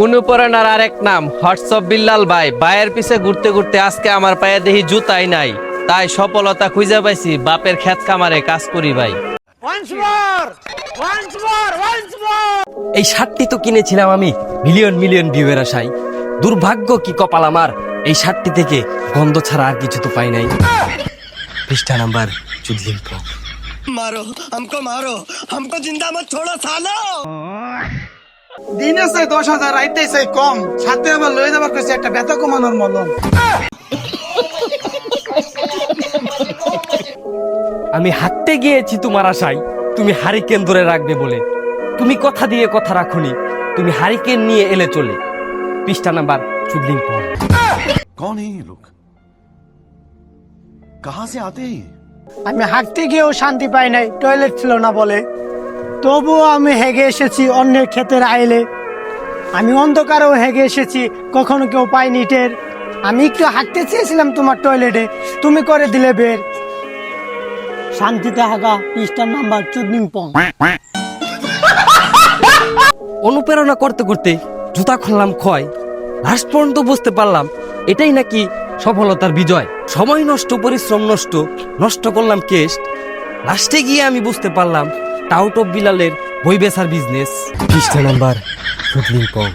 অনুপ্রেরণার আরেক নাম হোয়াটসঅ্যাপ বিল্লাল ভাই। ভাইয়ের পিছে ঘুরতে ঘুরতে আজকে আমার পায়ে দেখি জুতাই নাই, তাই সফলতা খুঁজে পাইছি বাপের ক্ষেত খামারে কাজ করি ভাই। এই শার্টটি তো কিনেছিলাম আমি মিলিয়ন মিলিয়ন ভিউয়ের আশায়। দুর্ভাগ্য কি কপাল আমার, এই শার্টটি থেকে গন্ধ ছাড়া আর কিছু তো পাই নাই। পৃষ্ঠা নাম্বার 14। मारो हमको जिंदा मत छोड़ो सालो। দিনে চাই 10,000, রাইতে চাই কম, সাথে আবার লয়ে যাবার কইছে একটা ব্যথা কমানোর মলম। আমি হাঁটতে গিয়েছি তোমার আশায়, তুমি হারিকেন ধরে রাখবে বলে। তুমি কথা দিয়ে কথা রাখুনি, তুমি হারিকেন নিয়ে এলে চলে। পৃষ্ঠা নাম্বার 14। कौन है ये लोग, कहाँ से आते हैं? আমি হাঁটতে গিয়েও শান্তি পাই নাই, টয়লেট ছিল না বলে। তবুও আমি হেগে এসেছি অন্যের ক্ষেতের আইলে। আমি অন্ধকারেও হেগে এসেছি, কখনো কেউ পাইনি টের। আমি একটু হাঁটতে চেয়েছিলাম তোমার টয়লেটে, তুমি করে দিলে বের। শান্তিতে হাগা, পৃষ্ঠার নাম্বার 14। অনুপ্রেরণা করতে করতে জুতা খুললাম ক্ষয়, লাস্ট পর্যন্ত বুঝতে পারলাম এটাই নাকি সফলতার বিজয়। সময় নষ্ট, পরিশ্রম নষ্ট, নষ্ট করলাম কেস্ট। লাস্টে গিয়ে আমি বুঝতে পারলাম টাউট অফ বিলালের বই বেচার বিজনেস। পৃষ্ঠা নাম্বার 14।